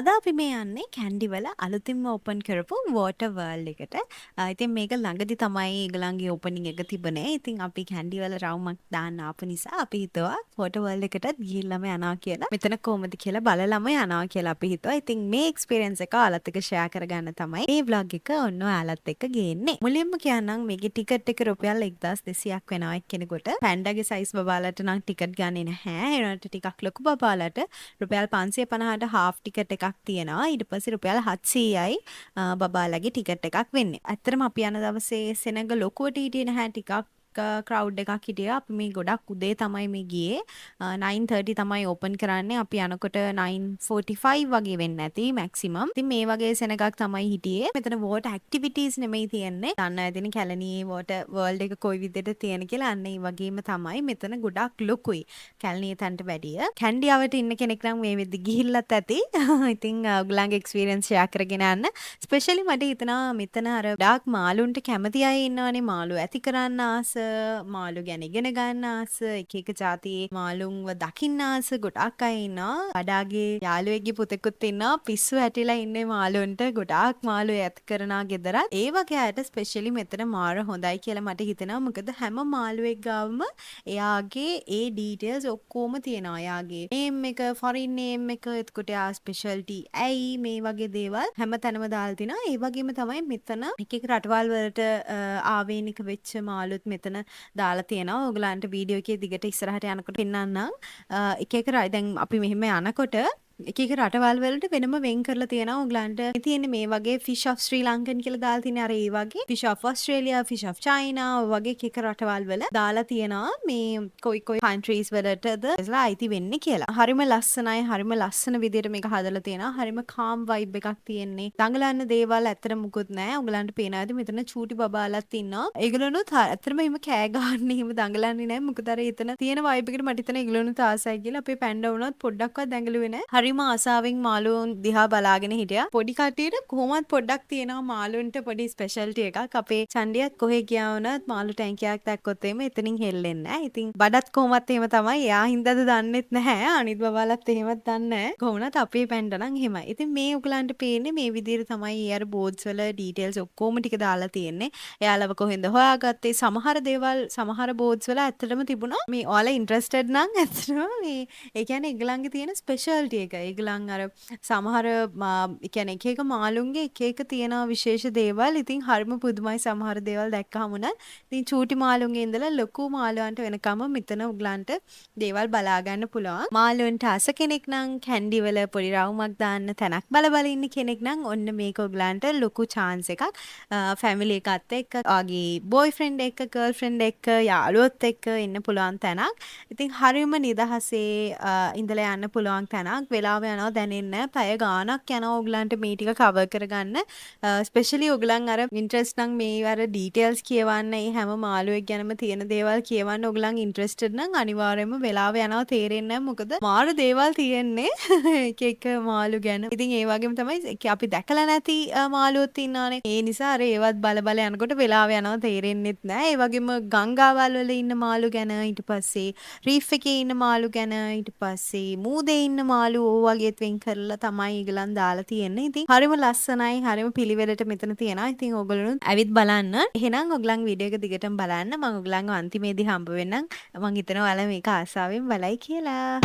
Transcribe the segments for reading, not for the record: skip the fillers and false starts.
අද අපි මේ යන්නේ කැන්ඩි වල අලුතින්ම ඕපන් කරපු වෝටර් වර්ල්ඩ් එකට. ඉතින් මේක ළඟදි තමයි ඒගොල්ලන්ගේ ඕපනින් එක තිබුණේ. ඉතින් අපි කැන්ඩි වල රවුමක් දාන්න ආපු නිසා අපි හිතුවා වෝටර් වර්ල්ඩ් එකටත් ගිහිල්ලාම යනවා කියලා. මෙතන කොහොමද කියලා බලලම යනවා කියලා අපි හිතුවා. ඉතින් මේ එක්ස්පීරියන්ස් එක ඔයාලත් එක්ක ෂෙයා කරගන්න තමයි මේ vlog එක ඔන්න ඔයාලත් එක්ක ගේන්නේ. මුලින්ම කියන්නම් මේකේ ටිකට් එක රුපියල් 1200ක් වෙනවා එක්කෙනෙකුට. පැන්ඩාගේ සයිස් බබාලට නම් ටිකට් ගන්නේ නැහැ. ඒනට ටිකක් ලොකු බබාලට රුපියල් 550ට හාෆ් ටිකට් එකක් තියෙනවා. ඊට පස්සේ රුපියල් 700යි බබාලගේ ටිකට් එකක් වෙන්නේ. ඇත්තටම අපි යන දවසේ සෙනඟ ලොකුවට හිටියේ නැහැ. ටිකක් ක්‍රවුඩ් එකක් හිටියා. අපි මේ ගොඩක් උදේ තමයි මේ ගියේ. 9:30 තමයි ඕපන් කරන්නේ. අපි යනකොට 9:45 වගේ වෙන්න ඇති මැක්සිමම්. ඉතින් මේ වගේ සෙනඟක් තමයි හිටියේ. මෙතන වෝටර් ඇක්ටිවිටීස් නෙමෙයි තියෙන්නේ. දන්න ඇතිනේ කැලණියේ වෝටර් වර්ල්ඩ් එක කොයි විදිහට තියෙන කියලා. අන්න ඒ වගේම තමයි මෙතන ගොඩක් ලොකුයි. කැලණියේ තැනට වැඩිය. කැන්ඩියාවට ඉන්න කෙනෙක් නම් මේ වෙද්දි ගිහිල්ලත් ඇති. ඉතින් ඔයගොල්ලන්ගේ එක්ස්පීරියන්ස් ෂෙයා කරගෙන යන්න. ස්පෙෂලි මට හිතෙනවා මෙතන අර ඩාක් මාළුන්ට කැමති අය ඉන්නවනේ. මාළු ඇති කරන්න ආස, මාළු ගැන ඉගෙන ගන්න ආස, එක එක જાතියේ මාළුන්ව දකින්න ආස ගොඩාක් අය ඉන්නවා. වඩාගේ යාළුවෙක්ගේ පුතෙකුත් ඉන්නවා. පිස්සු හැටිලා ඉන්නේ මාළුන්ට. ගොඩාක් මාළු ඇති කරනා ගෙදරත්. ඒ වගේ අයට ස්පෙෂලි මෙතන මාර හොඳයි කියලා මට හිතෙනවා. මොකද හැම මාළුවෙක් ගාවම එයාගේ ඒ ඩීටේල්ස් ඔක්කොම තියෙනවා. එයාගේ නේම් එක, ෆොරින් නේම් එක, එතකොට එයා ස්පෙෂල්ටි ඇයි මේ වගේ දේවල් හැම තැනම දාලා තිනවා. ඒ වගේම තමයි මෙතන එක එක රටවල් වලට ආවේනික වෙච්ච මාළුත් මෙතන දාලා තියෙනවා. ඔයගලන්ට වීඩියෝ එකේ දිගට ඉස්සරහට යනකොට පෙන්නන්නම්. එක එක දැන් අපි මෙහෙම යනකොට එක එක රටවල් වලට වෙනම වෙන් කරලා තියෙනවා. ඔයගලන්ට තියෙන්නේ මේ වගේ ෆිෂ් ඔෆ් ශ්‍රී ලංකන් කියලා දාලා තියෙන අර ඒ වගේ fish of Australia, fish of China වගේ එක එක රටවල් වල දාලා තියෙනවා මේ කොයි කොයි කන්ට්‍රීස් වලටද ඉස්ලා අයිති වෙන්නේ කියලා. හරිම ලස්සනයි. හරිම ලස්සන විදිහට මේක හදලා තියෙනවා. හරිම කාම් වයිබ් එකක් තියෙන්නේ. දඟලන්න දේවල් ඇත්තට මුකුත් නැහැ. ඔයගලන්ට පේනවාද මෙතන චූටි බබාලත් ඉන්නවා. ඒගොල්ලොනුත් ඇත්තටම එහෙම කෑ ගහන්නේ එහෙම දඟලන්නේ නැහැ. මොකද අර එතන තියෙන වයිබ් එකට මට හිතෙන ඒගොල්ලොනුත් ආසයි කියලා. අපේ පැන්ඩා වුණත් පොඩ්ඩක්වත් දඟලුවේ නැහැ. හරිම ආසාවෙන් මාළුන් දිහා බලාගෙන හිටියා. පොඩි කට්ටියට කොහොමත් පොඩ්ඩක් තියෙනවා මාළුන්ට පොඩි ස්පෙෂල්ටි එකක්. අපේ චන්ඩියත් කොහෙ ගියා වුණත් මාළු ටැංකියක් දැක්කොත් එහෙම එතනින් හෙල්ලෙන්නේ නැහැ. ඉතින් බඩත් කොහොමත් එහෙම තමයි. එයා හින්දාද දන්නෙත් නැහැ. අනිත් බබාලත් එහෙමත් දන්නේ නැහැ. කොහොමවත් අපේ පැන්ඩා නම් එහෙමයි. ඉතින් මේ ඔයගලන්ට පේන්නේ මේ විදිහට තමයි අර බෝඩ්ස් වල ඩීටේල්ස් ඔක්කොම ටික දාලා තියෙන්නේ. එයාලව කොහෙන්ද හොයාගත්තේ සමහර දේවල් සමහර බෝඩ්ස් වල ඇත්තටම තිබුණා. මේ ඔයාලා ඉන්ට්‍රෙස්ටඩ් නම් ඇත්තටම මේ ඒ කියන්නේ ඒගොල්ලන්ගේ තියෙන ස්පෙෂල්ටි එක. ඒගොල්ලන් අර සමහර ඒ කියන්නේ එක එක මාළුන්ගේ එක එක තියෙන විශේෂ දේවල්. ඉතින් හරිම පුදුමයි සමහර දේවල් දැක්කහම උනත්. ඉතින් චූටි මාළුන්ගේ ඉඳලා ලොකු මාළුවන්ට වෙනකම් මෙතන උගලන්ට දේවල් බලා ගන්න පුළුවන්. මාළුන්ට ආස කෙනෙක් නම් කැන්ඩි වල පොඩි රවුමක් දාන්න තැනක් බල බල ඉන්න කෙනෙක් නම් ඔන්න මේක උගලන්ට ලොකු chance එකක්. ෆැමිලි එකත් එක්ක, ආගේ බොයිෆ්‍රෙන්ඩ් එක්ක, ගර්ල්ෆ්‍රෙන්ඩ් එක්ක, යාළුවොත් එක්ක ඉන්න පුළුවන් තැනක්. ඉතින් හරිම නිදහසේ ඉඳලා යන්න පුළුවන් තැනක්. වෙලාව යනවා දැනෙන්නේ නැහැ. පැය ගාණක් යනවා ඔයගලන්ට මේ ටික කවර් කරගන්න. ස්පෙෂලි ඔයගලන් අර ඉන්ට්‍රෙස්ට් නම් මේ අර ඩීටේල්ස් කියවන්න, මේ හැම මාළුවෙක් ගැනම තියෙන දේවල් කියවන්න ඔයගලන් ඉන්ට්‍රෙස්ටඩ් නම් අනිවාර්යයෙන්ම වෙලාව යනවා තේරෙන්නේ නැහැ. මොකද මාර දේවල් තියෙන්නේ එක එක මාළු ගැන. ඉතින් ඒ වගේම තමයි අපි දැකලා නැති මාළුවොත් ඉන්නවනේ. ඒ නිසා අර ඒවත් බල බල යනකොට වෙලාව යනවා තේරෙන්නෙත් නැහැ. ඒ වගේම ගංගාවල් වල ඉන්න මාළු ගැන, ඊට පස්සේ රීෆ් එකේ ඉන්න මාළු ගැන, ඊට පස්සේ මූදේ ඉන්න මාළු වගේ වෙන් කරලා තමයි ඒගොල්ලන් දාලා තියෙන්නේ. ඉතින් හරිම ලස්සනයි. හරිම පිළිවෙලට මෙතන තියෙනවා. ඉතින් ඕගොල්ලෝ ඇවිත් බලන්න. එහෙනම් ඔයගලන් වීඩියෝ එක දිගටම බලන්න. මම ඔයගලන්ව අන්තිමේදී හම්බ වෙන්නම්. මම හිතනවා ඔයාලා මේක ආසාවෙන් බලයි කියලා.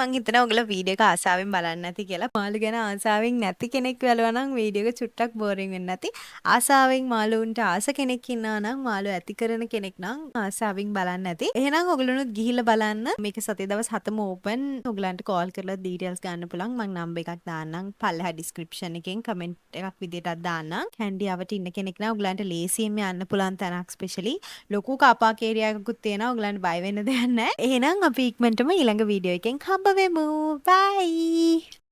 මං හිතනවා ඔයගොල්ලෝ වීඩියෝ එක ආසාවෙන් බලන්නේ නැති කියලා. මාළු ගැන ආසාවෙන් නැති කෙනෙක් බලනවා නම් වීඩියෝ එක චුට්ටක් බෝරින් වෙන්නේ නැති. ආසාවෙන් මාළුන්ට ආස කෙනෙක් ඉන්නවා නම් මාළු ඇති කරන කෙනෙක් නම් ආසාවෙන් බලන්න ඇති. එහෙනම් ඔයගොල්ලෝනුත් ගිහිල්ලා බලන්න. මේක සතේ දවස් 7ම ඕපන්. ඔයගලන්ට කෝල් කරලා ඩීටේල්ස් ගන්න පුළුවන්. මං නම්බර් එකක් දාන්නම් පල්ලෙහා ඩිස්ක්‍රිප්ෂන් එකෙන් කමෙන්ට් එකක් විදියටත් දාන්නම්. කැන්ඩියාවට ඉන්න කෙනෙක් නම් ඔයගලන්ට ලේසියෙන් යන්න පුළුවන් තැනක් ස්පෙෂලි. ලොකු කාපාක් ඒරියා එකකුත් තියෙනවා. ඔයගලන්ට බය වෙන්න දෙයක් නැහැ. එහෙනම් අපි ඉක්මනටම ඊළඟ වීඩියෝ එකෙන් හම්බ වෙමු. බයි.